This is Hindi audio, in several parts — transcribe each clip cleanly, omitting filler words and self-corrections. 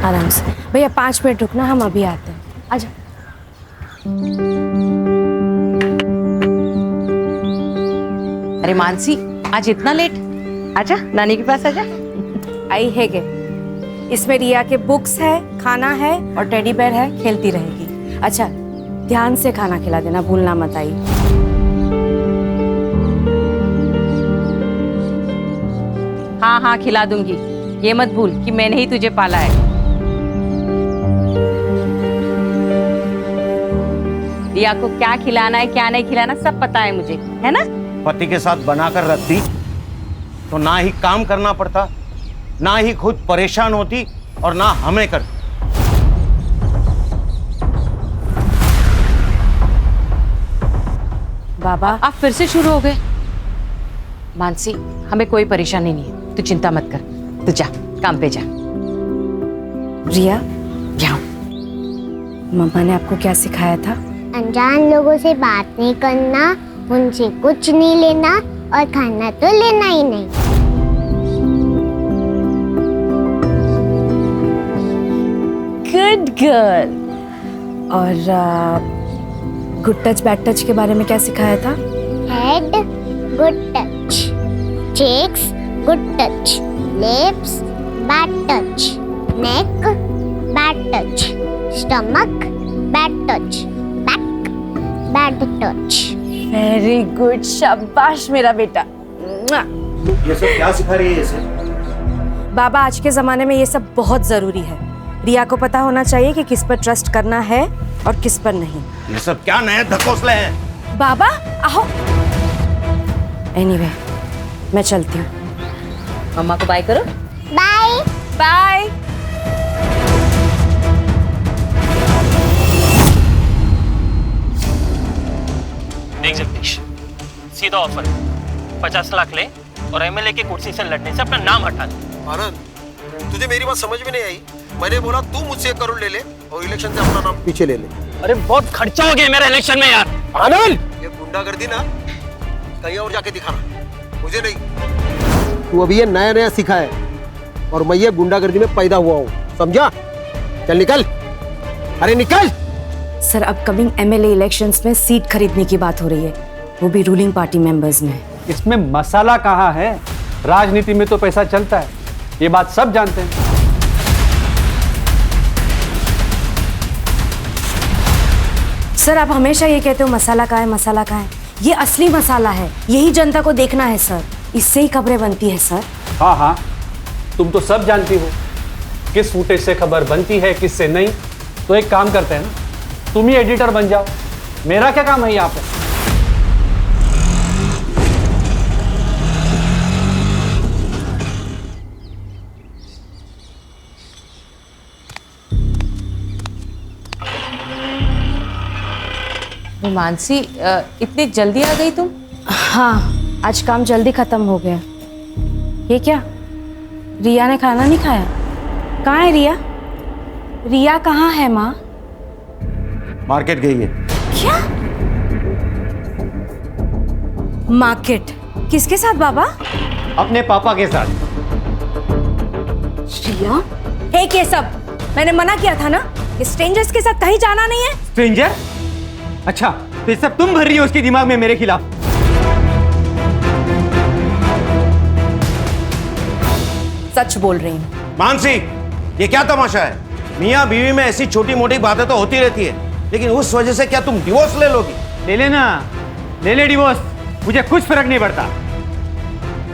आराम से भैया, 5 मिनट रुकना, हम अभी आते हैं। आजा। अरे मानसी, आज इतना लेट? आजा, नानी के पास आजा। आई है के इसमें रिया के बुक्स है, खाना है और टेडी बेयर है, खेलती रहेगी। अच्छा, ध्यान से खाना खिला देना, भूलना मत। आई हाँ हाँ, खिला दूंगी। ये मत भूल कि मैंने ही तुझे पाला है। रिया को क्या खिलाना है, क्या नहीं खिलाना, सब पता है मुझे, है ना? पति के साथ बनाकर रखती तो ना ही काम करना पड़ता, ना ही खुद परेशान होती और ना हमें करती। बाबा, आप फिर से शुरू हो गए। मानसी, हमें कोई परेशानी नहीं है, तू चिंता मत कर। तू जा, काम पे जा। रिया, यहाँ मम्मा ने आपको क्या सिखाया था? अनजान लोगों से बात नहीं करना, उनसे कुछ नहीं लेना और खाना तो लेना ही नहीं। Good girl. और गुड टच बैड टच के बारे में क्या सिखाया था? Head good touch, cheeks good touch, lips bad touch, neck bad touch, stomach bad touch, back bad touch. Very good, शाबाश मेरा बेटा। ये सब क्या सिखा रही है इसे? बाबा, आज के जमाने में ये सब बहुत जरूरी है। रिया को पता होना चाहिए कि किस पर ट्रस्ट करना है और किस पर नहीं। ये सब क्या नए धकोसले हैं? बाबा आओ। एनीवे, मैं चलती हूँ। मम्मा को बाय करो। Bye bye. देख जगदीश, सीधा ऑफर है, 50 लाख ले और एमएलए की कुर्सी से लड़ने से अपना नाम हटा दे। आनंद, तुझे मेरी बात समझ में नहीं आई। मैंने बोला तू मुझसे 1 करोड़ ले ले और इलेक्शन से अपना नाम पीछे ले ले। अरे बहुत खर्चा हो गया मेरा इलेक्शन में यार। आनंद, ये गुंडागर्दी ना कहीं और जाके दिखाना, मुझे नहीं। तू अभी ये नया नया सीखा है और मैं ये गुंडागर्दी में पैदा हुआ हूँ, समझा? चल निकल, अरे निकल। सर, अपकमिंग एमएलए इलेक्शंस में सीट खरीदने की बात हो रही है, वो भी रूलिंग पार्टी मेंबर्स में। इसमें मसाला कहाँ है? राजनीति में तो पैसा चलता है, ये बात सब जानते हैं। सर, आप हमेशा ये कहते हो मसाला कहाँ है, मसाला कहाँ है। ये असली मसाला है, यही जनता को देखना है सर, इससे ही खबरें बनती है सर। हाँ हाँ, तुम तो सब जानती हो किस फुटेज से खबर बनती है, किससे नहीं। तो एक काम करते हैं ना, तुम ही एडिटर बन जाओ, मेरा क्या काम है यहाँ पे? मानसी, इतनी जल्दी आ गई तुम? हाँ, आज काम जल्दी खत्म हो गया। ये क्या, रिया ने खाना नहीं खाया? कहाँ है रिया? रिया कहाँ है माँ? मार्केट गई है। क्या मार्केट? किसके साथ बाबा? अपने पापा के साथ। रिया, हे के सब, मैंने मना किया था ना कि स्ट्रेंजर्स के साथ कहीं जाना नहीं है। स्ट्रेंजर? अच्छा, तो ये सब तुम भर रही हो उसके दिमाग में मेरे खिलाफ? सच बोल रही हूँ। मानसी, ये क्या तमाशा है? मियाँ बीवी में ऐसी छोटी मोटी बातें तो होती रहती है, लेकिन उस वजह से क्या तुम डिवोर्स ले लोगी? ले लेना, ले ले डिवोर्स, मुझे कुछ फर्क नहीं पड़ता।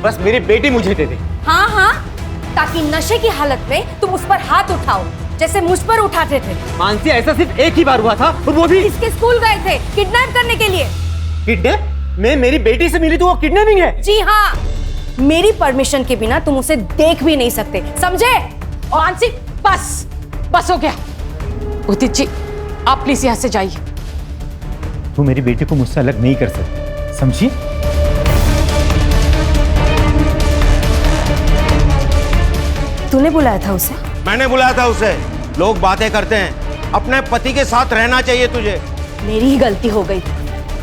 बस मेरी बेटी मुझे दे दे। हाँ हाँ, ताकि नशे की हालत में तुम उस पर हाथ उठाओ जैसे मुझ पर उठाते थे। मानसी, ऐसा सिर्फ एक ही बार हुआ था और वो भी इसके स्कूल गए थे किडनैप करने के लिए। किडनैप? मैं मेरी बेटी से मिली तो वो किडनैपिंग है? जी हाँ, मेरी परमिशन के बिना तुम उसे देख भी नहीं सकते, समझे? और मानसी, बस बस हो गया। उदित जी, आप प्लीज यहाँ से जाइए। तू मेरी बेटी को मुझसे अलग नहीं कर सकती, समझी? तूने बुलाया था उसे? मैंने बुलाया था उसे। लोग बातें करते हैं, अपने पति के साथ रहना चाहिए तुझे। मेरी ही गलती हो गई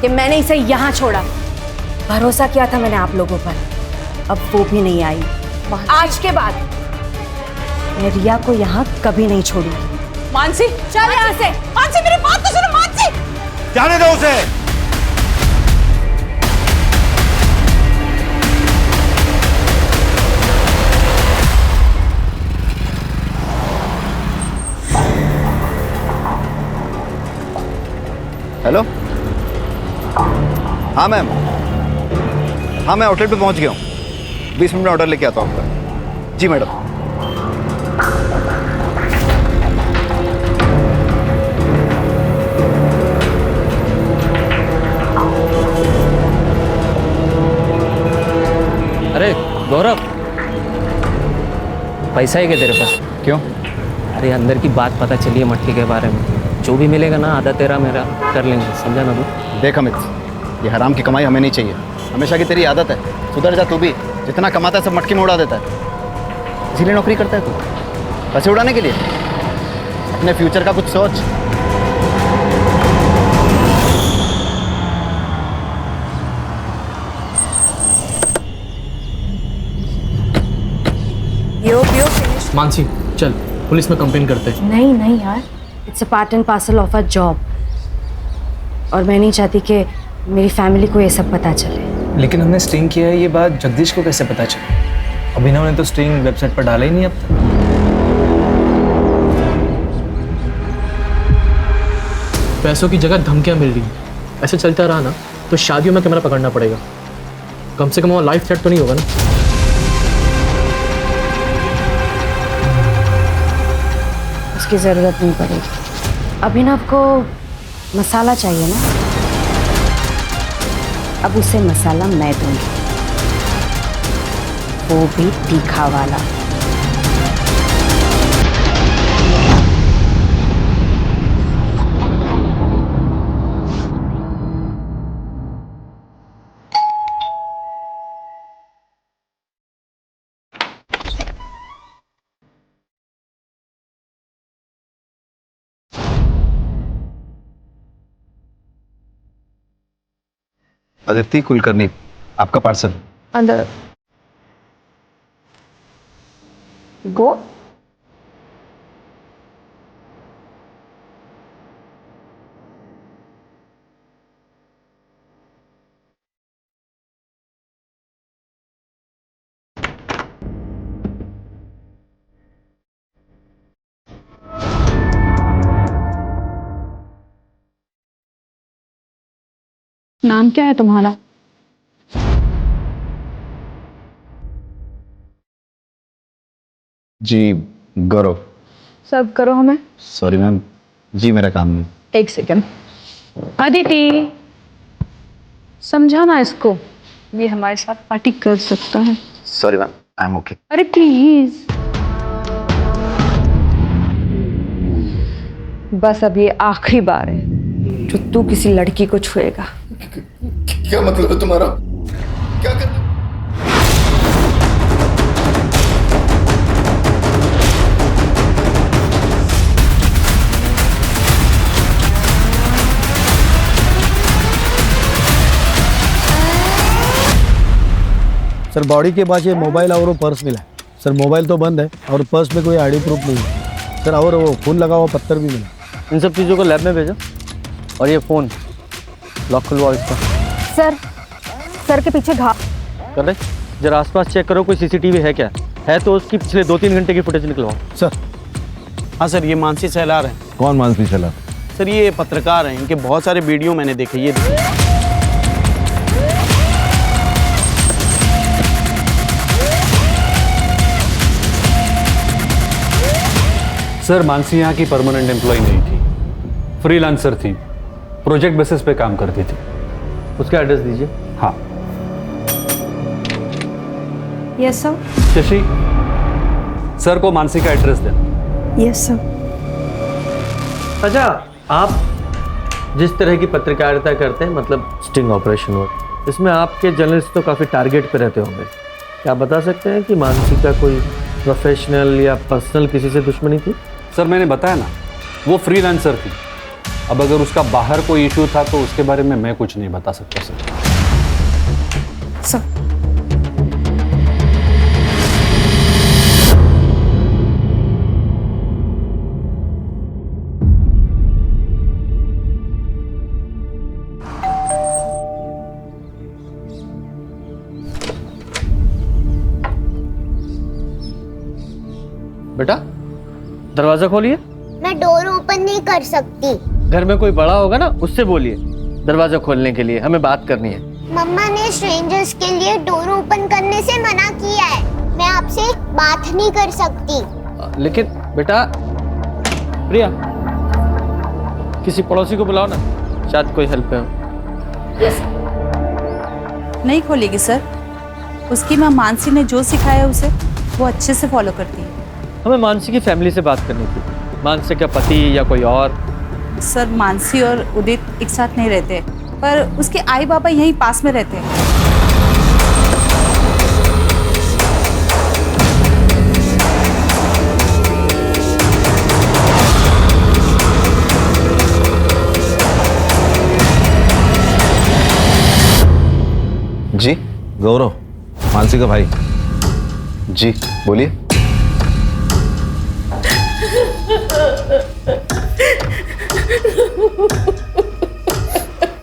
कि मैंने इसे यहाँ छोड़ा। भरोसा किया था मैंने आप लोगों पर, अब वो भी नहीं आई। आज के बाद मैं रिया को यहाँ कभी नहीं छोड़ूंगी। मानसी चल यहाँ से। मानसी मेरी बात तो सुनो मानसी। जाने दो उसे। हेलो, हाँ मैम, हाँ मैं आउटलेट पे पहुंच गया हूँ। 20 मिनट में ऑर्डर लेके आता हूँ आपका। जी मैडम। अरे गौरव, पैसा है क्या तेरे पास? क्यों? अरे अंदर की बात पता चली है मटके के बारे में। जो भी मिलेगा ना आधा तेरा मेरा कर लेंगे, समझा ना तू? देख अमित, ये हराम की कमाई हमें नहीं चाहिए। हमेशा की तेरी आदत है, सुधर जा तू भी। जितना कमाता है सब मटके में उड़ा देता है। इसीलिए नौकरी करता है तू, पैसे उड़ाने के लिए। अपने फ्यूचर का कुछ सोच। मानसी चल पुलिस में कंप्लेन करते हैं। नहीं नहीं यार, it's a part and parcel of a job, और मैं नहीं चाहती कि मेरी फैमिली को ये सब पता चले। लेकिन हमने स्टिंग किया है, ये बात जगदीश को कैसे पता चला? अभिनव ने तो स्टिंग वेबसाइट पर डाला ही नहीं अब तक। पैसों की जगह धमकियां मिल रही हैं। ऐसे चलता रहा ना तो शादियों में कैमरा पकड़ना पड़ेगा। कम से कम वो लाइफ थ्रेट तो नहीं होगा ना? उसकी ज़रूरत नहीं पड़ेगी। अभिनव को मसाला चाहिए ना, अब उसे मसाला मैं दूंगी, वो भी तीखा वाला। अदिति कुलकर्णी, आपका पार्सल। अंदर गो। नाम क्या है तुम्हारा? जी गौरव। सर्व करो हमें। सॉरी मैम, जी मेरा काम नहीं। एक सेकंड। अदिति समझाना इसको, ये हमारे साथ पार्टी कर सकता है। Sorry ma'am, I am okay. अरे प्लीज, बस अब ये आखिरी बार है जो तू किसी लड़की को छुएगा। क्या मतलब है तुम्हारा? क्या कर? सर बॉडी के पास ये मोबाइल और वो पर्स मिला है। सर मोबाइल तो बंद है और पर्स में कोई आईडी प्रूफ नहीं है सर, और वो खून लगा हुआ पत्थर भी मिला। इन सब चीज़ों को लैब में भेजो, और ये फ़ोन लॉक खुलवाओ इसका। सर के पीछे घाव कर रहे, जरा आसपास चेक करो कोई सीसीटीवी है क्या, है तो उसकी पिछले 2-3 घंटे की फुटेज निकलवाओ। सर। हाँ सर, ये मानसी सहलार हैं। कौन मानसी सहलार? सर ये पत्रकार हैं, इनके बहुत सारे वीडियो मैंने देखे। ये सर मानसी यहाँ की परमानेंट एम्प्लॉय नहीं थी, फ्रीलांसर थी, प्रोजेक्ट बेसिस पे काम करती थी। उसका एड्रेस दीजिए। हाँ। Yes sir. शशि, सर को मानसी का एड्रेस देना। Yes sir. अच्छा, आप जिस तरह की पत्रकारिता करते हैं, मतलब स्टिंग ऑपरेशन वर्क, इसमें आपके जर्नलिस्ट तो काफ़ी टारगेट पे रहते होंगे। क्या आप बता सकते हैं कि मानसी का कोई प्रोफेशनल या पर्सनल किसी से दुश्मनी थी? सर मैंने बताया ना, वो फ्रीलांसर थी। अब अगर उसका बाहर कोई इशू था तो उसके बारे में मैं कुछ नहीं बता सकता सर। बेटा दरवाजा खोलिए। मैं डोर ओपन नहीं कर सकती। घर में कोई बड़ा होगा ना, उससे बोलिए दरवाजा खोलने के लिए, हमें बात करनी है। मम्मा ने स्ट्रेंजर्स के लिए डोर ओपन करने से मना किया है। मैं आपसे बात नहीं कर सकती। लेकिन बेटा, प्रिया किसी पड़ोसी को बुलाओ ना, शायद कोई हेल्प हो। नहीं खोलेगी सर, उसकी माँ मानसी ने जो सिखाया उसे वो अच्छे से फॉलो करती है। हमें मानसी की फैमिली से बात करनी थी। मानसी का पति या कोई और? सर मानसी और उदित एक साथ नहीं रहते, पर उसके आई बाबा यहीं पास में रहते हैं। जी गौरव, मानसी का भाई। जी बोलिए।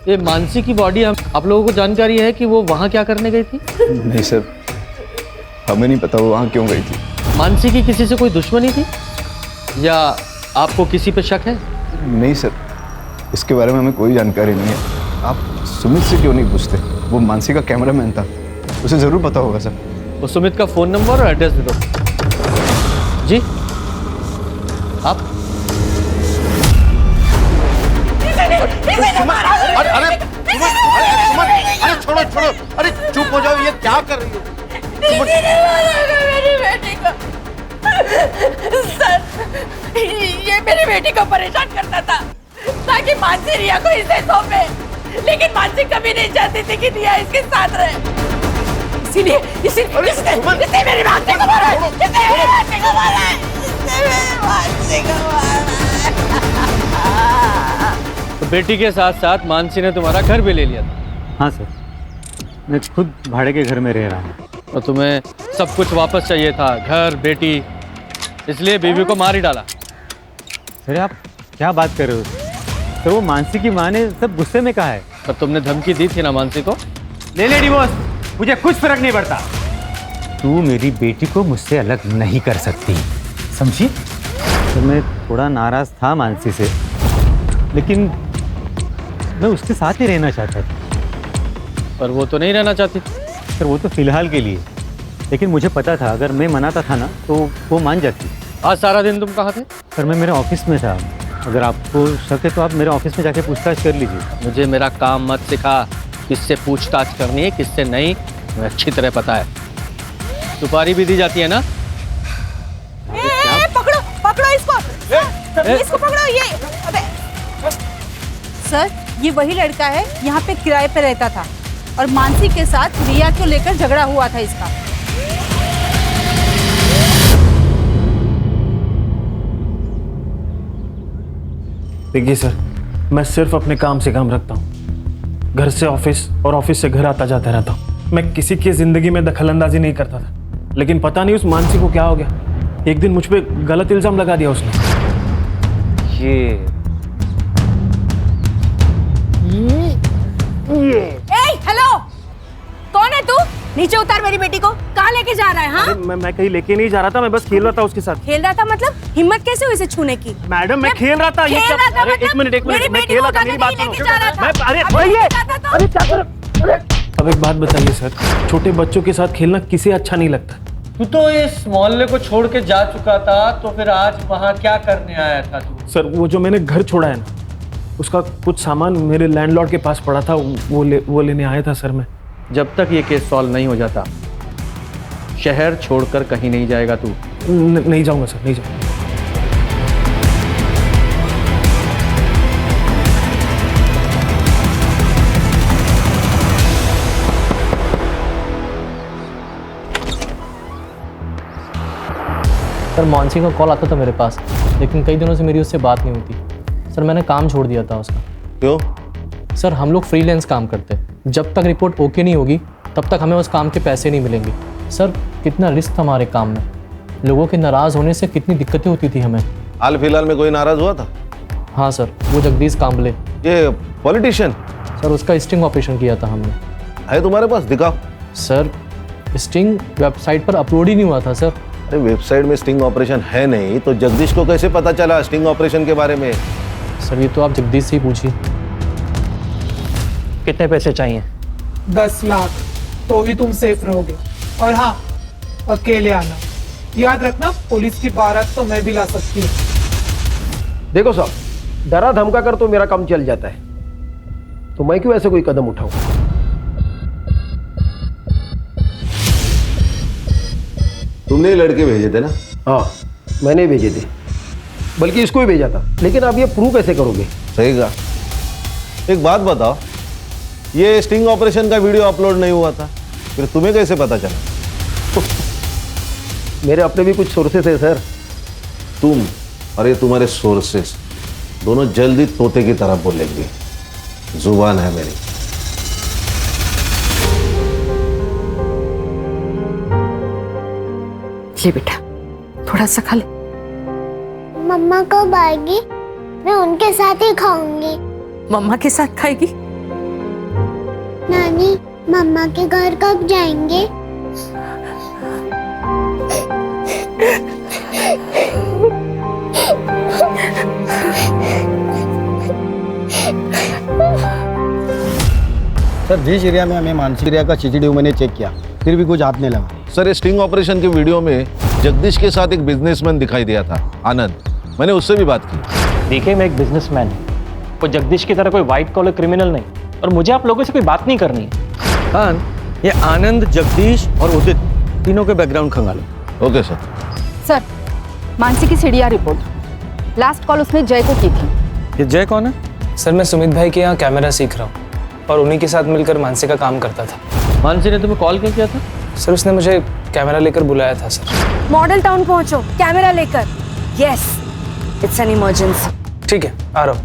ये मानसी की बॉडी आप लोगों को जानकारी है कि वो वहाँ क्या करने गई थी? नहीं सर, हमें नहीं पता वो वहाँ क्यों गई थी। मानसी की किसी से कोई दुश्मनी थी या आपको किसी पे शक है? नहीं सर, इसके बारे में हमें कोई जानकारी नहीं है। आप सुमित से क्यों नहीं पूछते? वो मानसी का कैमरामैन था, उसे ज़रूर पता होगा सर। वो सुमित का फ़ोन नंबर और एड्रेस दे दो। जी आप? अरे छोड़ो छोड़ो, अरे चुप हो जाओ, ये क्या कर रही हो? मेरी बेटी को सर, ये मेरी बेटी को परेशान करता था ताकि मानसी रिया को इसे सौंपे, लेकिन मानसी कभी नहीं चाहती थी कि रिया इसके साथ रहे। इसीलिए इसने मेरी मानसी को मारा, इसने मेरी मानसी को मारा, इसने मेरी मानसी को मारा। तो बेटी के साथ साथ मानसी ने तुम्हारा घर भी ले लिया था? हाँ सर, मैं खुद भाड़े के घर में रह रहा हूँ। और तुम्हें सब कुछ वापस चाहिए था, घर, बेटी, इसलिए बीवी को मार ही डाला? सर आप क्या बात कर रहे हो? सर वो मानसी की माँ ने सब गुस्से में कहा है। पर तुमने धमकी दी थी ना मानसी को? ले ले डिवोर्स, मुझे कुछ फर्क नहीं पड़ता। तू मेरी बेटी को मुझसे अलग नहीं कर सकती, समझी? तो मैं थोड़ा नाराज था मानसी से, लेकिन मैं उसके साथ ही रहना चाहता था। पर वो तो नहीं रहना चाहती। सर वो तो फिलहाल के लिए, लेकिन मुझे पता था अगर मैं मनाता था ना तो वो मान जाती। आज सारा दिन तुम कहाँ थे? सर मैं मेरे ऑफिस में था। अगर आपको शक है तो आप मेरे ऑफिस में जाके पूछताछ कर लीजिए। मुझे मेरा काम मत सिखा, किससे पूछताछ करनी है किससे नहीं मुझे अच्छी तरह पता है। सुपारी भी दी जाती है ना? पकड़ो पकड़ो इसको, इसको पकड़ो। ये अबे सर ये वही लड़का है, यहाँ पे किराए पे रहता था और मानसी के साथ रिया को लेकर झगड़ा हुआ था इसका। देखिए सर, मैं सिर्फ अपने काम से काम रखता हूँ। घर से ऑफिस और ऑफिस से घर आता जाता रहता हूँ। मैं किसी की जिंदगी में दखलंदाजी नहीं करता था, लेकिन पता नहीं उस मानसी को क्या हो गया। एक दिन मुझ पे गलत इल्जाम लगा दिया उसने। हेलो, कौन है तू? नीचे उतार मेरी बेटी को। कहाँ लेके जा रहा है? हाँ मैं कहीं लेके नहीं जा रहा था, मैं बस खेल रहा था उसके साथ। खेल रहा था मतलब? हिम्मत कैसे हुई इसे छूने की? मैडम मैं खेल रहा था। ये क्या? अरे एक मिनट मैं खेल रहा था, मेरी बात सुनो। अरे क्या कर? अब एक बात बताइए सर, छोटे बच्चों के साथ खेलना किसे अच्छा नहीं लगता? तू तो इस मोहल्ले को छोड़ के जा चुका था, तो फिर आज वहाँ क्या करने आया था तू? सर वो जो मैंने घर छोड़ा है ना, उसका कुछ सामान मेरे लैंडलॉर्ड के पास पड़ा था, वो लेने आया था सर मैं। जब तक ये केस सॉल्व नहीं हो जाता शहर छोड़कर कहीं नहीं जाएगा तू? नहीं जाऊंगा सर, नहीं जाऊंगा। सर मानसी का कॉल आता था मेरे पास, लेकिन कई दिनों से मेरी उससे बात नहीं होती। सर मैंने काम छोड़ दिया था उसका। क्यों? सर हम लोग फ्रीलांस काम करते हैं, जब तक रिपोर्ट ओके नहीं होगी तब तक हमें उस काम के पैसे नहीं मिलेंगे। सर कितना रिस्क था हमारे काम में, लोगों के नाराज़ होने से कितनी दिक्कतें होती थी हमें। हाल फिलहाल में कोई नाराज हुआ था? हाँ सर, वो जगदीश कांबले, ये पॉलिटिशियन। सर उसका स्टिंग ऑपरेशन किया था हमने। है तुम्हारे पास? दिखाओ। सर स्टिंग वेबसाइट पर अपलोड ही नहीं हुआ था सर। अरे वेबसाइट में स्टिंग ऑपरेशन है नहीं तो जगदीश को कैसे पता चला स्टिंग ऑपरेशन के बारे में? सर ये तो आप जगदीश से ही पूछिए। कितने पैसे चाहिए? 10 लाख तो ही तुम सेफ रहोगे। और हाँ, अकेले आना। याद रखना, पुलिस की बारात तो मैं भी ला सकती हूँ। देखो साहब, डरा धमका कर तो मेरा काम चल जाता है, तो मैं क्यों ऐसे कोई कदम उठाऊं? तुमने लड़के भेजे थे ना? हाँ, मैंने भेजे थे, बल्कि इसको ही भेजा था। लेकिन आप ये प्रूव कैसे करोगे? सही कहा। एक बात बताओ, ये स्टिंग ऑपरेशन का वीडियो अपलोड नहीं हुआ था, फिर तुम्हें कैसे पता चला? मेरे अपने भी कुछ सोर्सेस है सर। तुम और ये तुम्हारे सोर्सेस दोनों जल्दी तोते की तरह बोलेंगे। जुबान है मेरी। ले बेटा, थोड़ा सा खा ले। मम्मा कब आएगी? मैं उनके साथ ही खाऊंगी। मम्मा के साथ खाएगी? नानी, मम्मा के घर कब जाएंगे? सर जिस एरिया में हमें मानसी एरिया का सीसीटीवी मैंने चेक किया, फिर भी कुछ हाथ नहीं लगा। सर, ये स्टिंग ऑपरेशन के वीडियो में जगदीश के साथ एक बिजनेसमैन दिखाई दिया था, आनंद। मैंने उससे भी बात की। देखिए, मैं एक बिजनेसमैन हूँ, वो जगदीश की तरह कोई व्हाइट कॉलर क्रिमिनल नहीं, और मुझे आप लोगों से कोई बात नहीं करनी है। हाँ, ये आनंद, जगदीश और उदित तीनों के बैकग्राउंड खंगालो। Okay sir. सर, मानसी की सीडीआर रिपोर्ट। लास्ट कॉल उसने जय को की थी। ये जय कौन है? सर, मैं सुमित भाई के यहाँ कैमरा सीख रहा हूँ और उन्हीं के साथ मिलकर मानसी का काम करता था। मानसी ने तुम्हें कॉल क्यों किया था? सर, उसने मुझे कैमरा लेकर बुलाया था सर। मॉडल टाउन पहुंचो, कैमरा लेकर। Yes, it's an emergency. ठीक है, आ रहा हूँ।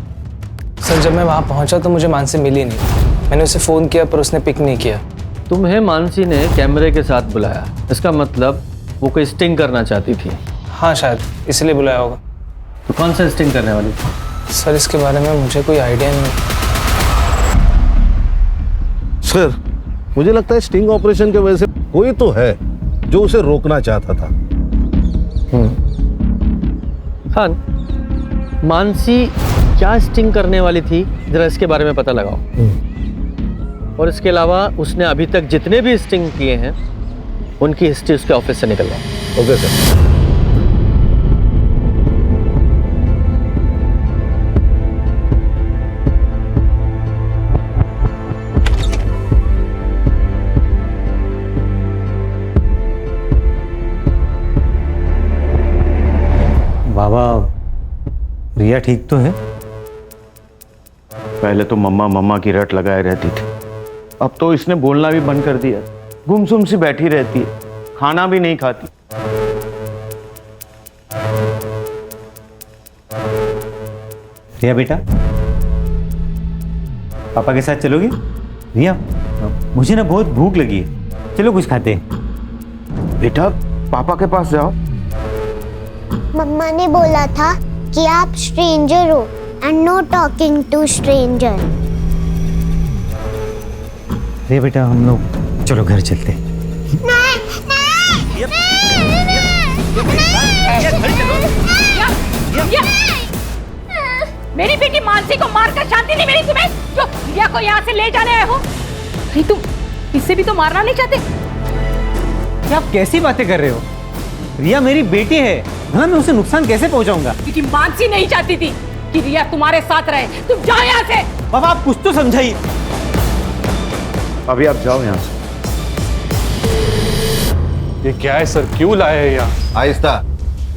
सर, जब मैं वहाँ पहुँचा तो मुझे मानसी मिली नहीं। मैंने उसे फ़ोन किया पर उसने पिक नहीं किया। तुम्हें मानसी ने कैमरे के साथ बुलाया, इसका मतलब वो कोई स्टिंग करना चाहती थी। हाँ, शायद इसलिए बुलाया होगा। तो कौन सा स्टिंग करने वाली थी? सर, इसके बारे में मुझे कोई आइडिया नहीं। सर, मुझे लगता है स्टिंग ऑपरेशन के वजह से कोई तो है जो उसे रोकना चाहता था। हाँ, मानसी क्या स्टिंग करने वाली थी, जरा इसके बारे में पता लगाओ। और इसके अलावा उसने अभी तक जितने भी स्टिंग किए हैं उनकी हिस्ट्री उसके ऑफिस से निकलवाओ। Okay sir. बाबा, रिया ठीक तो है? पहले तो मम्मा मम्मा की रट लगाए रहती थी, अब तो इसने बोलना भी बंद कर दिया। गुमसुम सी बैठी रहती है, खाना भी नहीं खाती। रिया बेटा, पापा के साथ चलोगी? रिया, मुझे ना बहुत भूख लगी है, चलो कुछ खाते हैं। बेटा, पापा के पास जाओ। मम्मा ने बोला था कि आप स्ट्रेंजर हो and no talking to stranger. Riya बेटा, हम लोग चलो घर चलते हैं। मेरी बेटी मानसी को मारकर शांति नहीं मिली तुम्हें, जो रिया को यहाँ से ले जाने आए हो? नहीं, तुम इससे भी तो मारना नहीं चाहते। आप कैसी बातें कर रहे हो? रिया मेरी बेटी है, हाँ, मैं उसे नुकसान कैसे पहुंचाऊंगा? क्योंकि मानसी नहीं चाहती थी कि रिया तुम्हारे साथ रहे। तुम जाओ यहाँ से। पापा, आप कुछ तो समझाइए। अभी आप जाओ यहाँ से। ये क्या है सर, क्यों लाए हैं यहाँ? आहिस्ता,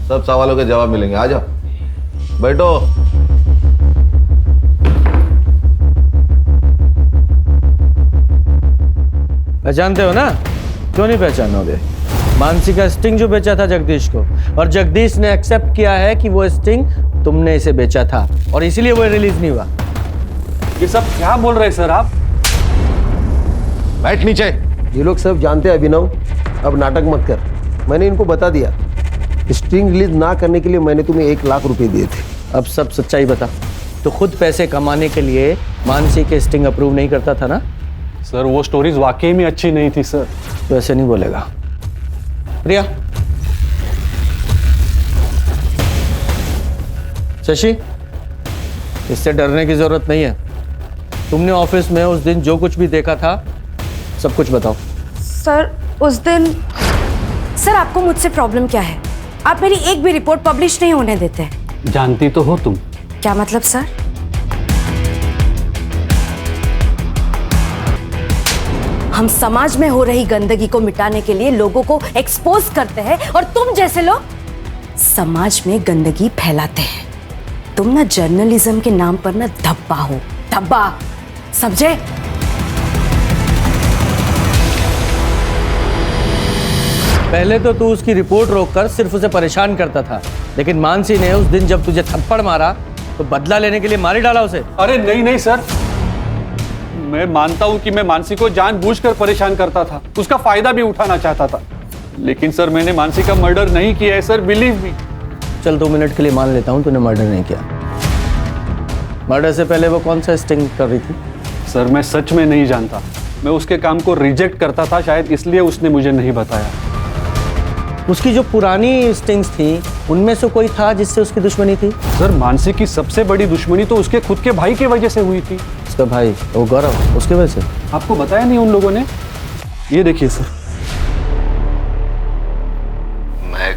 सब सवालों के जवाब मिलेंगे। आ जाओ, बैठो। पहचानते हो ना? क्यों नहीं पहचानोगे? मानसी का स्टिंग जो बेचा था जगदीश को, और जगदीश ने एक्सेप्ट किया है कि वो स्टिंग तुमने इसे बेचा था, और इसीलिए वो रिलीज नहीं हुआ। ये सब क्या बोल रहे हैं सर आप? बैठ नीचे। ये लोग सब जानते हैं अभिनव, अब नाटक मत कर। मैंने इनको बता दिया, स्टिंग रिलीज ना करने के लिए मैंने तुम्हें 1 लाख रुपए दिए थे। अब सब सच्चाई बता। तो खुद पैसे कमाने के लिए मानसी के स्टिंग अप्रूव नहीं करता था ना? सर, वो स्टोरीज वाकई में अच्छी नहीं थी सर। तो ऐसे नहीं बोलेगा। रिया, शशि, इससे डरने की जरूरत नहीं है। तुमने ऑफिस में उस दिन जो कुछ भी देखा था सब कुछ बताओ। सर उस दिन, सर आपको मुझसे प्रॉब्लम क्या है? आप मेरी एक भी रिपोर्ट पब्लिश नहीं होने देते। जानती तो हो तुम। क्या मतलब सर? हम समाज में हो रही गंदगी को मिटाने के लिए लोगों को एक्सपोज करते हैं और तुम जैसे लोग समाज में गंदगी फैलाते हैं। तुम ना जर्नलिज्म के नाम पर ना धब्बा हो, धब्बा, समझे? पहले तो तू उसकी रिपोर्ट रोककर सिर्फ उसे परेशान करता था, लेकिन मानसी ने उस दिन जब तुझे थप्पड़ मारा तो बदला लेने के लिए मार ही डाला उसे। अरे नहीं नहीं सर, मैं मानता हूं कि मैं मानसी को जानबूझकर परेशान करता था, उसका फायदा भी उठाना चाहता था, लेकिन सर मैंने मानसी का मर्डर नहीं किया है सर, बिलीव मी। चल 2 मिनट के लिए मान लेता हूं तूने मर्डर नहीं किया। मर्डर से पहले वो कौन सा स्टिंग कर रही थी? सर मैं सच में नहीं जानता, मैं उसके काम को रिजेक्ट करता था, शायद इसलिए उसने मुझे नहीं बताया। उसकी जो पुरानी स्टिंग्स थी उनमें से कोई था जिससे उसकी दुश्मनी थी? सर मानसी की सबसे बड़ी दुश्मनी तो उसके खुद के भाई की वजह से हुई थी। उसका भाई वो गौरव, उसके वजह से? आपको बताया नहीं उन लोगों ने? ये देखिए सर। मैं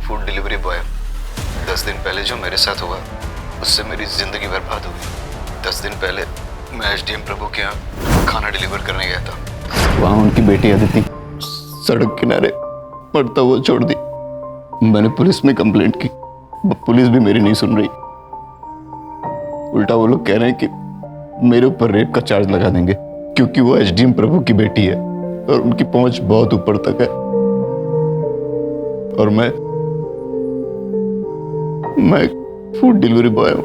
फूड डिलीवरी बॉय, 10 दिन पहले जो मेरे साथ हुआ उससे मेरी जिंदगी बर्बाद हो गई। 10 दिन पहले मैं एसडीएम प्रभु के यहाँ खाना डिलीवर करने गया था। वहाँ उनकी बेटी अदिति सड़क किनारे मरता हुआ छोड़ दी। मैंने पुलिस में कंप्लेंट की, पुलिस भी मेरी नहीं सुन रही। उल्टा वो लोग कह रहे हैं कि मेरे ऊपर रेप का चार्ज लगा देंगे क्योंकि वो एसडीएम प्रभु की बेटी है और उनकी पहुंच बहुत ऊपर तक है। और मैं फूड डिलीवरी बॉय हूं,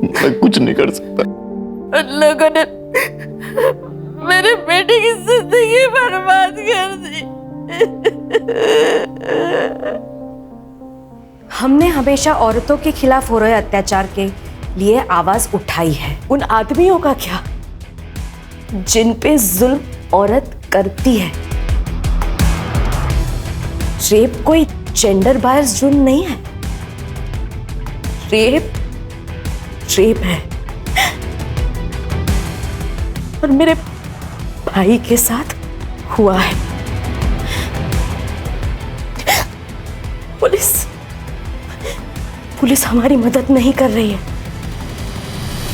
मैं कुछ नहीं कर सकता। उन लोगों ने मेरे बेटे की जिंदगी बर्बाद कर दी। हमने हमेशा औरतों के खिलाफ हो रहे अत्याचार के लिए आवाज उठाई है। उन आदमियों का क्या जिन पे जुल्म औरत करती है? रेप कोई जेंडर बायस जुर्म नहीं है। रेप है। और मेरे भाई के साथ हुआ है। पुलिस हमारी मदद नहीं कर रही है।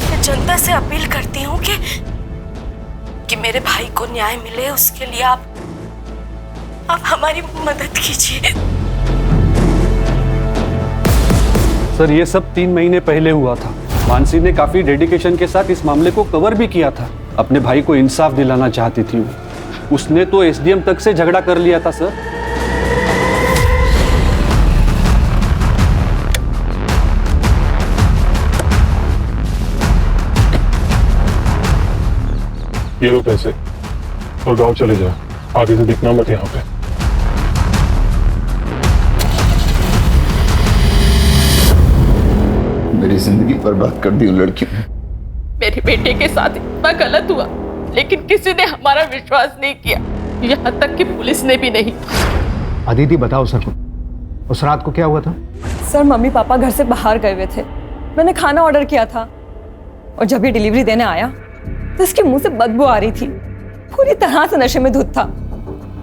मैं जनता से अपील करती हूँ कि मेरे भाई को न्याय मिले, उसके लिए आप हमारी मदद कीजिए। सर ये सब 3 महीने पहले हुआ था। मानसी ने काफी डेडिकेशन के साथ इस मामले को कवर भी किया था। अपने भाई को इंसाफ दिलाना चाहती थी वो। उसने तो एसडीएम तक से झगड़ा कर लिया था सर। ये लो पैसे और गांव चले जाओ, आगे से दिखना मत यहाँ पे। मेरी जिंदगी बर्बाद कर दी उन लड़कियों ने। मेरे बेटे के साथ इतना गलत हुआ, लेकिन किसी ने हमारा विश्वास नहीं किया, यहाँ तक कि पुलिस ने भी नहीं। अदिति बताओ सर, उस रात को क्या हुआ था? सर मम्मी पापा घर से बाहर गए हुए थे। मैंने खाना ऑर्डर किया था और जब ये डिलीवरी देने आया तो इसके मुंह से बदबू आ रही थी। पूरी तरह से नशे में धुत था।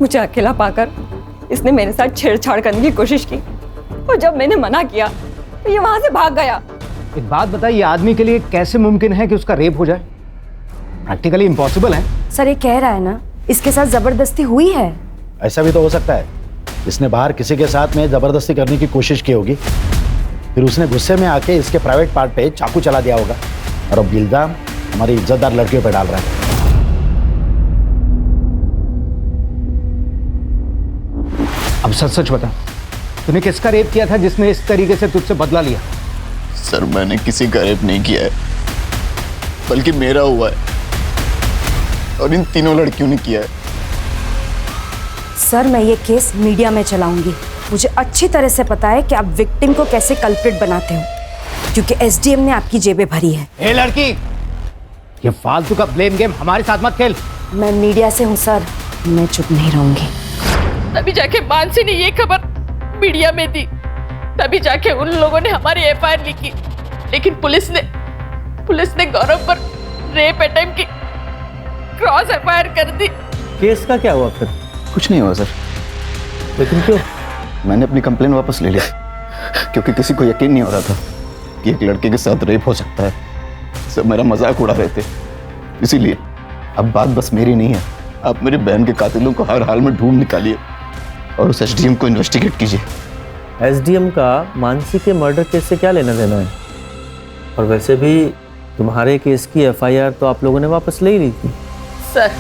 मुझे अकेला पाकर इसने मेरे साथ छेड़छाड़ करने की कोशिश की और जब मैंने मना किया तो ये वहां से भाग गया। एक बात बताइए, आदमी के लिए कैसे मुमकिन है कि उसका रेप हो जाए? प्रैक्टिकली इम्पॉसिबल है। सर ये कह रहा है ना इसके साथ जबरदस्ती हुई है। ऐसा भी तो हो सकता है, इसने बाहर किसी के साथ में जबरदस्ती करने की कोशिश की होगी, फिर उसने गुस्से में आके इसके प्राइवेट पार्ट पे चाकू चला दिया होगा और अब इल्जाम हमारी इज्जतदार लड़कियों पे डाल रहा है। अब सच सच बता, तूने किसका रेप किया था जिसने इस तरीके से तुझसे बदला लिया? सर मैंने किसी का रेप नहीं किया है, बल्कि मेरा हुआ है और इन तीनों लड़कियों ने किया है। सर मैं ये केस मीडिया में चलाऊंगी। मुझे अच्छी तरह से पता है कि आप विक्टिम को कैसे कल्प्रिट बनाते हो, क्योंकि एसडीएम ने आपकी जेबें भरी है। हे लड़की, ये फालतू का ब्लेम गेम हमारे साथ मत खेल। मैं मीडिया से हूँ सर, मैं चुप नहीं रहूंगी। तभी जाके मानसी ने ये खबर मीडिया में दी तभी जाके उन लोगों ने हमारी एफआईआर लिखी, लेकिन पुलिस ने गौरव पर रेप अटेम्प्ट की क्रॉस एफआईआर कर दी। केस का क्या हुआ फिर? कुछ नहीं हुआ सर। लेकिन क्यों? मैंने अपनी कंप्लेन वापस ले ली क्योंकि किसी को यकीन नहीं हो रहा था कि एक लड़के के साथ रेप हो सकता है। सब मेरा मजाक उड़ा रहे थे। इसीलिए अब बात बस मेरी नहीं है, आप मेरी बहन के कातिलों को हर हाल में ढूंढ निकालिए और उस एसडीएम को इन्वेस्टिगेट कीजिए। एसडीएम का मानसी के मर्डर केस से क्या लेना देना है? और वैसे भी तुम्हारे केस की एफआईआर तो आप लोगों ने वापस ले ही ली थी। सर,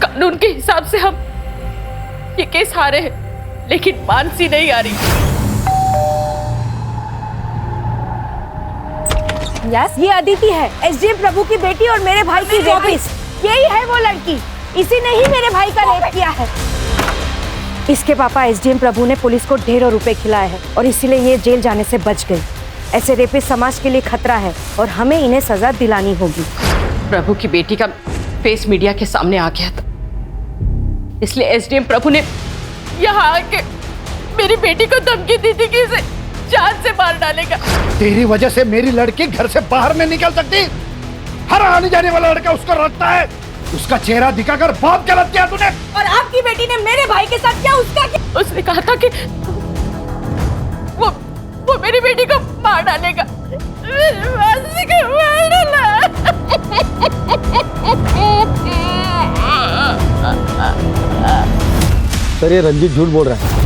कानून के हिसाब से हम ये केस हारे हैं, लेकिन मानसी नहीं आ रही। यस, ये अदिति है, एसडीएम प्रभु की बेटी और मेरे भाई की रेपिस्ट। यही है वो लड़की, इसी ने ही मेरे भाई का रेप किया है। इसके पापा एसडीएम प्रभु ने पुलिस को ढेरों रुपए खिलाए हैं और इसीलिए ये जेल जाने से बच गई। ऐसे रेपिस्ट समाज के लिए खतरा है और हमें इन्हें सजा दिलानी होगी। प्रभु की बेटी का फेस मीडिया के सामने आ गया था, इसलिए एसडीएम प्रभु ने यहाँ आके मेरी बेटी को धमकी दी थी कि इसे जान से मार डालेगा। तेरी वजह से मेरी लड़की घर से बाहर नहीं निकल सकती। हर आने जाने वाला लड़का उसको रखता है। उसका चेहरा दिखाकर बहुत गलत किया तूने। और आपकी बेटी ने मेरे भाई के साथ क्या उसका क्या? उसने कहा था कि वो मेरी बेटी को मार डालेगा। मानसी को मार डाला। सर, ये रंजीत झूठ बोल रहा है।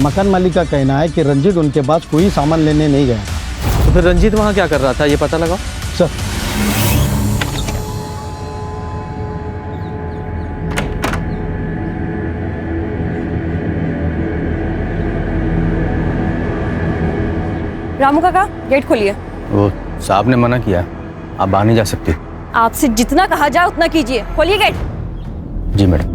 मकान मालिक का कहना है कि रंजीत उनके पास कोई सामान लेने नहीं गया। तो फिर रंजीत वहाँ क्या कर रहा था, ये पता लगाओ। सर, रामू काका, गेट खोलिए। वो साहब ने मना किया, आप बाहर नहीं जा सकती। आपसे जितना कहा जाए उतना कीजिए, खोलिए गेट। जी मैडम।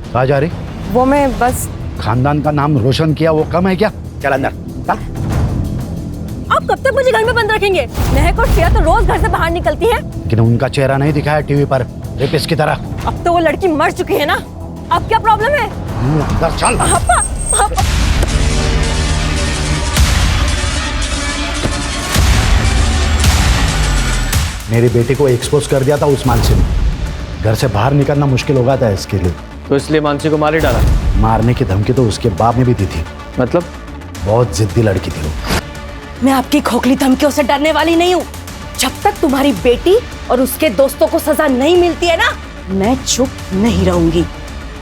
कहाँ जा रही? वो मैं बस खानदान का नाम रोशन किया वो कम है क्या? चल अंदर चल। आप कब तक मुझे घर में बंद रखेंगे? महक और श्रेया तो रोज घर से बाहर निकलती है। लेकिन उनका चेहरा नहीं दिखाया टीवी पर रेपिस्ट की तरह। अब तो वो लड़की मर चुकी है ना, अब क्या प्रॉब्लम है? अंदर चल। पापा, पापा। मेरी बेटी को एक्सपोज कर दिया था उस मानसी ने। घर से बाहर निकलना मुश्किल हो गया था इसके लिए, तो इसलिए मानसी को मार ही डाला। मारने की धमकी तो उसके बाप ने भी दी थी। मतलब? बहुत जिद्दी लड़की थी वो। मैं आपकी खोखली धमकियों से डरने वाली नहीं हूँ। जब तक तुम्हारी बेटी और उसके दोस्तों को सजा नहीं मिलती है ना, मैं चुप नहीं रहूंगी।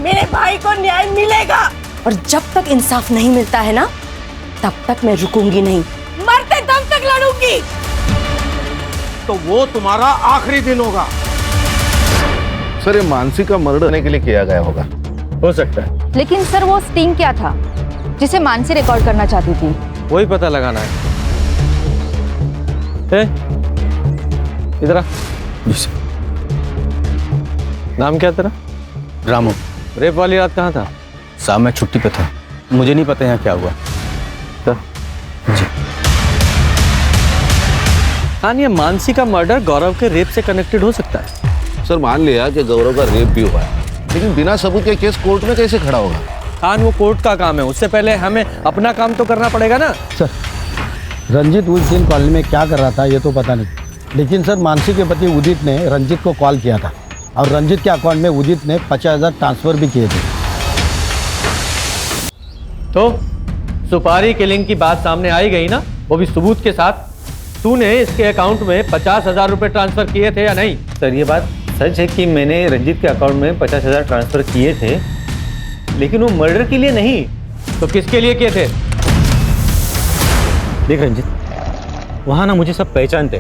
मेरे भाई को न्याय मिलेगा। और जब तक इंसाफ नहीं मिलता है ना, तब तक मैं रुकूंगी नहीं, मरते दम तक लड़ूंगी। तो वो तुम्हारा आखिरी दिन होगा। सर, ये मानसी का मर्डर करने के लिए किया गया होगा। हो सकता है। लेकिन सर, वो स्टिंग क्या था जिसे मानसी रिकॉर्ड करना चाहती थी? वही पता लगाना है। इधर आ। नाम क्या तेरा? रामू। रेप वाली रात कहाँ था? साहब मैं छुट्टी पे था, मुझे नहीं पता यहाँ क्या हुआ। जी। हाँ, ये मानसी का मर्डर गौरव के रेप से कनेक्टेड हो सकता है। सर, मान लिया कि गौरव का रेप भी हुआ है, लेकिन बिना सबूत के केस कोर्ट में कैसे खड़ा होगा? खान, वो कोर्ट का काम है, उससे पहले हमें अपना काम तो करना पड़ेगा ना। सर, रंजीत उस दिन कॉलेज में क्या कर रहा था ये तो पता नहीं, लेकिन सर मानसी के पति उदित ने रंजीत को कॉल किया था और रंजीत के अकाउंट में उदित ने 50,000 ट्रांसफर भी किए थे। तो सुपारी किलिंग की बात सामने आई गई ना, वो भी सबूत के साथ। तूने इसके अकाउंट में 50,000 रुपए ट्रांसफर किए थे या नहीं? सर, ये बात सच है कि मैंने रंजीत के अकाउंट में 50,000 ट्रांसफर किए थे, लेकिन वो मर्डर के लिए नहीं। तो किसके लिए किए थे? देख रंजीत, वहाँ ना मुझे सब पहचानते,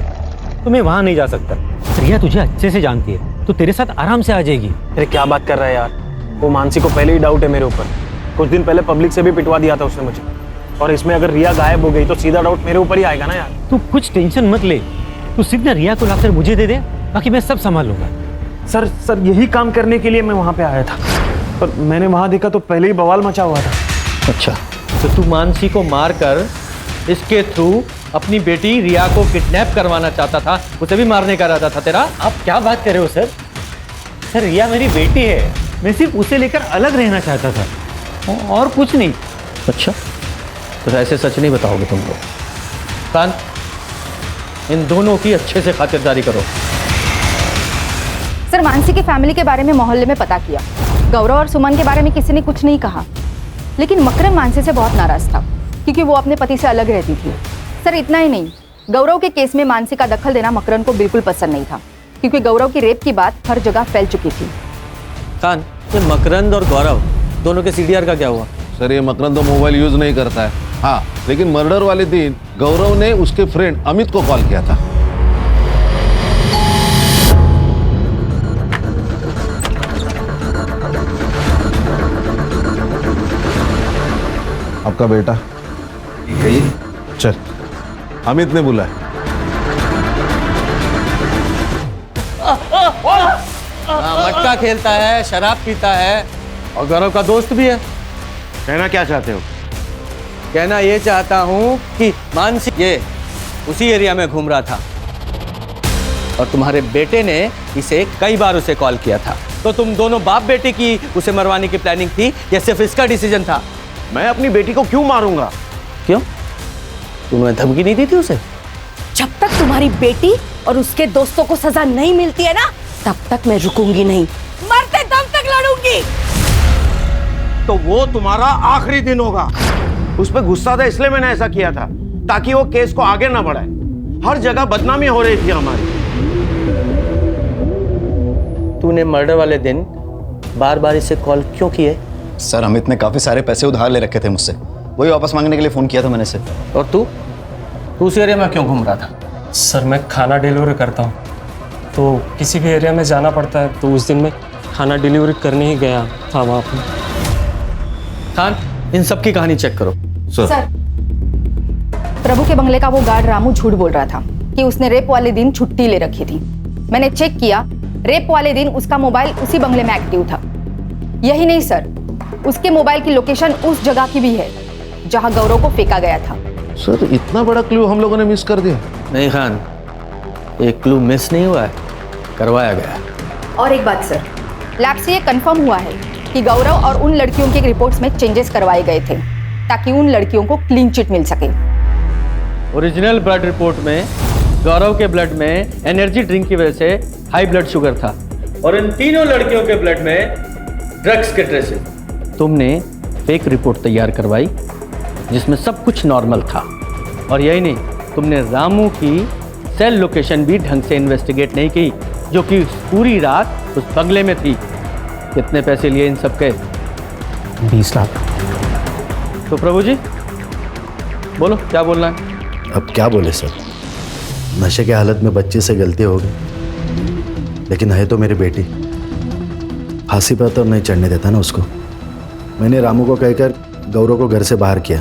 तो मैं वहाँ नहीं जा सकता। रिया तुझे अच्छे से जानती है, तो तेरे साथ आराम से आ जाएगी। अरे क्या बात कर रहा है यार, वो मानसी को पहले ही डाउट है मेरे ऊपर। कुछ दिन पहले पब्लिक से भी पिटवा दिया था उसने मुझे, और इसमें अगर रिया गायब हो गई तो सीधा डाउट मेरे ऊपर ही आएगा ना यार। तू कुछ टेंशन मत ले, तू सीधा रिया को लाकर मुझे दे दे, बाकी मैं सब संभाल लूंगा। सर यही काम करने के लिए मैं वहाँ पे आया था, पर मैंने वहाँ देखा तो पहले ही बवाल मचा हुआ था। अच्छा, तो तू मानसी को मार कर इसके थ्रू अपनी बेटी रिया को किडनैप करवाना चाहता था, उसे भी मारने का इरादा था तेरा। आप क्या बात कर रहे हो सर? सर रिया मेरी बेटी है, मैं सिर्फ उसे लेकर अलग रहना चाहता था और कुछ नहीं। अच्छा, तो ऐसे सच नहीं बताओगे तुम लोग? कान, इन दोनों की अच्छे से खातिरदारी करो। सर मानसी की फैमिली के बारे में मोहल्ले में पता किया। गौरव और सुमन के बारे में किसी ने कुछ नहीं कहा, लेकिन मकरम मानसी से बहुत नाराज था क्योंकि वो अपने पति से अलग रहती थी। सर इतना ही नहीं, गौरव के केस में मानसी का दखल देना मकरम को बिल्कुल पसंद नहीं था क्योंकि गौरव की रेप की बात हर जगह फैल चुकी थी। कान, ये मकरंद और गौरव दोनों के सीडीआर का क्या हुआ? सर ये मकरंद तो मोबाइल यूज नहीं करता है, हाँ, लेकिन मर्डर वाले दिन गौरव ने उसके फ्रेंड अमित को कॉल किया था। आपका बेटा चल, अमित ने बुलाया। मटका खेलता है, शराब पीता है और गौरव का दोस्त भी है। कहना क्या चाहते हो? कहना ये चाहता हूँ कि मानसी ये उसी एरिया में घूम रहा था और तुम्हारे बेटे ने इसे कई बार उसे कॉल किया था। तो तुम दोनों बाप बेटे की उसे मरवाने की प्लानिंग थी या सिर्फ इसका डिसीजन था? मैं अपनी बेटी को क्यों मारूंगा? क्यों? तूने धमकी नहीं दी थी उसे? जब तक तुम्हारी बेटी और उसके दोस्तों को सजा नहीं मिलती है ना, तब तक मैं रुकूंगी नहीं, मरते दम तक लड़ूंगी। तो वो तुम्हारा आखिरी दिन होगा। उस पर गुस्सा था इसलिए मैंने ऐसा किया था, ताकि वो केस को आगे ना बढ़ाए। हर जगह बदनामी हो रही थी हमारी। तूने मर्डर वाले दिन बार बार इसे कॉल क्यों किए? सर अमित ने काफ़ी सारे पैसे उधार ले रखे थे मुझसे, वही वापस मांगने के लिए फ़ोन किया था मैंने इसे। और तू उस एरिया में क्यों घूम रहा था? सर मैं खाना डिलीवरी करता हूँ, तो किसी भी एरिया में जाना पड़ता है, तो उस दिन मैं खाना डिलीवरी करने ही गया था वहाँ पर। खान, इन सब की कहानी चेक करो। सर प्रभु के बंगले का वो गार्ड रामू झूठ बोल रहा था कि उसने रेप वाले दिन छुट्टी ले रखी थी। मैंने चेक किया, रेप वाले दिन उसका मोबाइल उसी बंगले में एक्टिव था। यही नहीं सर, उसके मोबाइल की लोकेशन उस जगह की भी है जहां गौरव को फेंका गया था। सर इतना बड़ा क्लू हम लोगों ने मिस कर दिया। नहीं खान, एक क्लू मिस नहीं हुआ है, करवाया गया। और एक बात सर, लैब से ये कंफर्म हुआ है कि गौरव और उन लड़कियों के रिपोर्ट्स में चेंजेस करवाए गए थे ताकि उन लड़कियों को क्लीन चिट मिल सके। ओरिजिनल ब्लड रिपोर्ट में गौरव के ब्लड में एनर्जी ड्रिंक की वजह से हाई ब्लड शुगर था और इन तीनों लड़कियों के ब्लड में ड्रग्स के ट्रेसेस। तुमने फेक रिपोर्ट तैयार करवाई जिसमें सब कुछ नॉर्मल था। और यही नहीं, तुमने रामू की सेल लोकेशन भी ढंग से इन्वेस्टिगेट नहीं की, जो कि पूरी रात उस बंगले में थी। कितने पैसे लिए इन सब के? 20 लाख। तो प्रभु जी बोलो, क्या बोलना है? अब क्या बोले सर, नशे के हालत में बच्चे से गलती हो गई, लेकिन है तो मेरी बेटी। फांसी पर तो नहीं चढ़ने देता ना उसको। मैंने रामू को कहकर गौरव को घर से बाहर किया।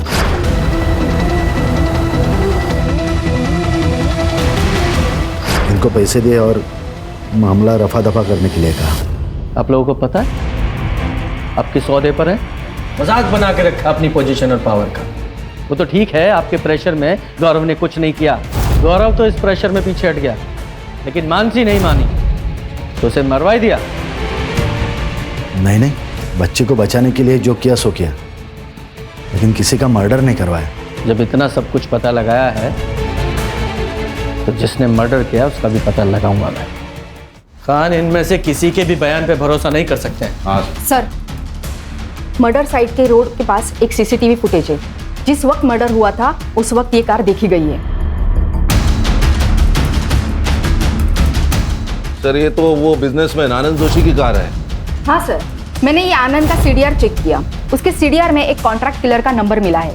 इनको पैसे दिए और मामला रफा दफा करने के लिए कहा। आप लोगों को पता है आप किस सौदे पर है? मजाक बना के रखा अपनी पोजीशन और पावर का। वो तो ठीक है, आपके प्रेशर में गौरव ने कुछ नहीं किया। गौरव तो इस प्रेशर में पीछे हट गया, लेकिन मानसी नहीं मानी तो उसे मरवा ही दिया। नहीं नहीं, बच्चे को बचाने के लिए जो किया सो किया, लेकिन किसी का मर्डर नहीं करवाया। जब इतना सब कुछ पता लगाया है तो जिसने मर्डर किया उसका भी पता लगाऊंगा मैं। खान, इनमें से किसी के भी बयान पे भरोसा नहीं कर सकते हैं। सर मर्डर साइट के रोड के पास एक सीसीटीवी फुटेज है। जिस वक्त मर्डर हुआ था उस वक्त ये कार देखी गई है। सर ये तो वो बिजनेसमैन आनंद जोशी की कार है। हाँ सर, मैंने ये आनंद का सीडीआर चेक किया। उसके सीडीआर में एक कॉन्ट्रैक्ट किलर का नंबर मिला है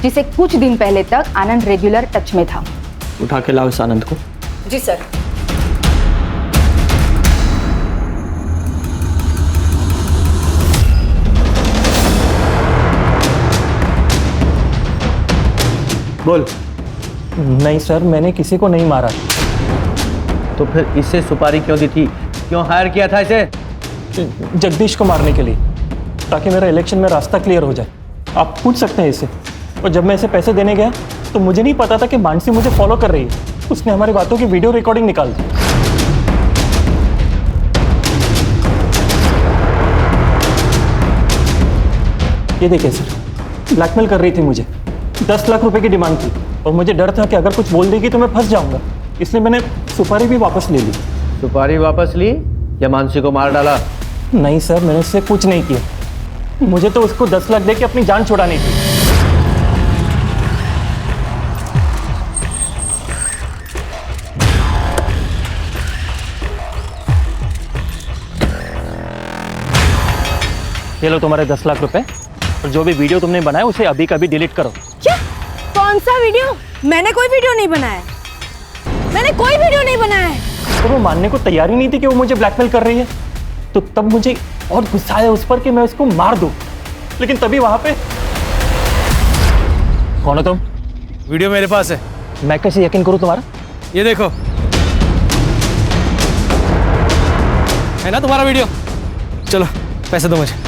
जिसे कुछ दिन पहले तक आनंद रेगुलर टच में था। उठा के लाओ इस आनंद को। जी सर। बोल। नहीं सर, मैंने किसी को नहीं मारा। तो फिर इसे सुपारी क्यों दी थी? क्यों हायर किया था इसे? जगदीश को मारने के लिए, ताकि मेरा इलेक्शन में रास्ता क्लियर हो जाए। आप पूछ सकते हैं इसे। और जब मैं इसे पैसे देने गया तो मुझे नहीं पता था कि मानसी मुझे फॉलो कर रही है। उसने हमारी बातों की वीडियो रिकॉर्डिंग निकाल दी। ये देखिए सर, ब्लैकमेल कर रही थी मुझे, 10 लाख रुपए की डिमांड थी और मुझे डर था कि अगर कुछ बोल देगी तो मैं फंस जाऊंगा, इसलिए मैंने सुपारी भी वापस ले ली। सुपारी वापस ली या मानसी को मार डाला? नहीं सर, मैंने उससे कुछ नहीं किया। मुझे तो उसको 10 लाख दे के अपनी जान छुड़ानी थी। ये लो तुम्हारे 10 लाख रुपए, और जो भी वीडियो तुमने बनाया उसे अभी का अभी डिलीट करो। क्या? कौन सा वीडियो? मैंने कोई वीडियो नहीं बनाया। मैंने कोई वीडियो नहीं बनाया है। तो वो मानने को तैयार ही नहीं थी कि वो मुझे ब्लैकमेल कर रही है, तो तब मुझे और गुस्सा आया उस पर कि मैं उसको मार दूं। लेकिन तभी वहां पे, कौन हो तुम? वीडियो मेरे पास है। मैं कैसे यकीन करूं तुम्हारा? ये देखो, है ना तुम्हारा वीडियो? चलो पैसे दो मुझे।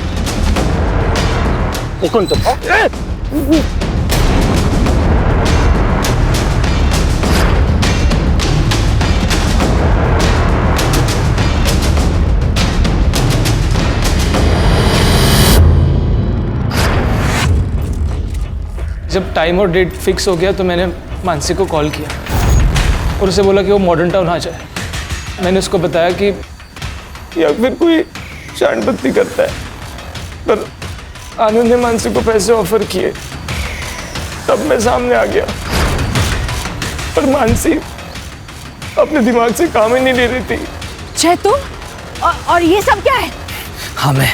कौन तुम? जब टाइम और डेट फिक्स हो गया तो मैंने मानसी को कॉल किया और उसे बोला कि वो मॉडर्न टाउन आ जाए। मैंने उसको बताया कि या फिर कोई शानपत्ती करता है, पर आनंद ने मानसी को पैसे ऑफर किए, तब मैं सामने आ गया। पर मानसी अपने दिमाग से काम ही नहीं ले रही थी। जय तुम और ये सब क्या है? हाँ मैं,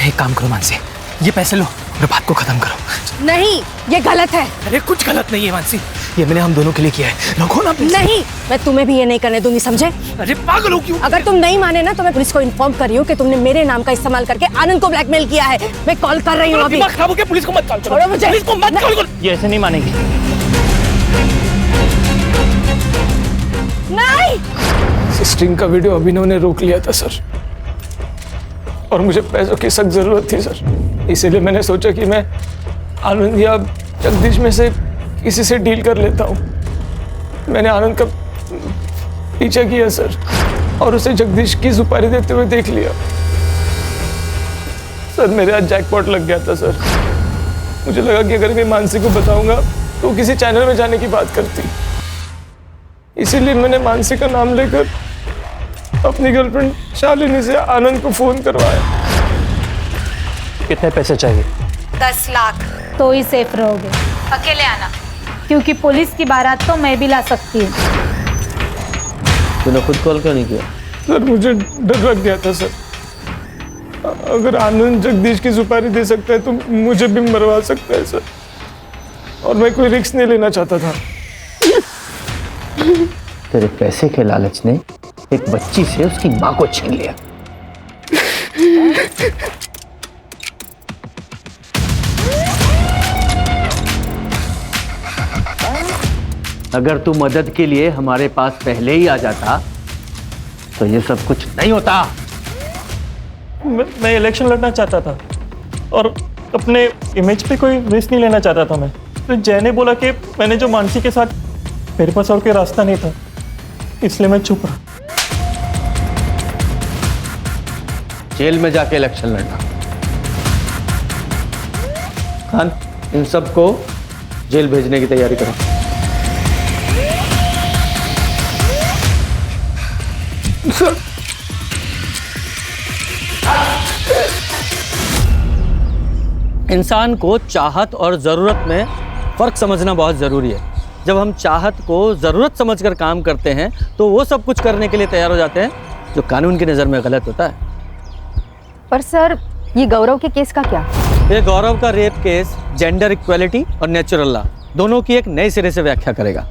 एक काम करो मानसी, ये पैसे लो और बात को खत्म करो। नहीं, ये गलत है। अरे कुछ गलत नहीं है मानसी, ये मैंने हम दोनों के लिए किया है। रखो ना प्लीज। नहीं, मैं तुम्हें भी ये नहीं करने दूंगी, समझे? अरे पागल हो क्यों? अगर तुम नहीं माने ना तो मैं पुलिस को इन्फॉर्म कर रही हूँ कि तुमने मेरे नाम का इस्तेमाल करके आनंद को ब्लैकमेल किया है। मैं कॉल कर रही हूँ अभी। दिमाग खराब हो गया, पुलिस को मत कॉल करो। छोड़ो मुझे। पुलिस को मत कॉल करो। ये ऐसे नहीं मानेगी। नहीं, स्ट्रिंग का वीडियो अभिनव ने रोक लिया था सर, और मुझे पैसों की सख्त जरूरत थी सर। इसीलिए मैंने सोचा कि मैं आनंद या जगदीश में से किसी से डील कर लेता हूँ। मैंने आनंद का पीछा किया सर, और उसे जगदीश की सुपारी देते हुए देख लिया। सर मेरे आज जैकपॉट लग गया था सर। मुझे लगा कि अगर मैं मानसी को बताऊंगा तो वो किसी चैनल में जाने की बात करती, इसीलिए मैंने मानसी का नाम लेकर अपनी गर्लफ्रेंड शालिनी से आनंद को फोन करवाया। कितने पैसे चाहिए? 10 लाख। तो ही सेफ रहोगे। अकेले आना, क्योंकि पुलिस की बारात तो मैं भी ला सकती हूँ। तूने खुद कॉल क्यों नहीं किया? सर मुझे डर लग गया था सर, अगर आनंद जगदीश की सुपारी दे सकता है तो मुझे भी मरवा सकता है सर, और मैं कोई रिस्क नहीं लेना चाहता था। तेरे पैसे के लालच ने एक बच्ची से उसकी माँ को छीन लिया। अगर तू मदद के लिए हमारे पास पहले ही आ जाता तो ये सब कुछ नहीं होता। मैं इलेक्शन लड़ना चाहता था और अपने इमेज पे कोई रिस्क नहीं लेना चाहता था मैं। तो जय ने बोला कि मैंने जो मानसी के साथ, मेरे पास और कोई रास्ता नहीं था, इसलिए मैं चुप रहा। जेल में जाके इलेक्शन लड़ना। खान, इन सबको जेल भेजने की तैयारी करो। इंसान को चाहत और ज़रूरत में फ़र्क समझना बहुत ज़रूरी है। जब हम चाहत को ज़रूरत समझकर काम करते हैं तो वो सब कुछ करने के लिए तैयार हो जाते हैं जो कानून की नज़र में गलत होता है। पर सर, ये गौरव के केस का क्या? ये गौरव का रेप केस जेंडर इक्वलिटी और नेचुरल लॉ दोनों की एक नए सिरे से व्याख्या करेगा।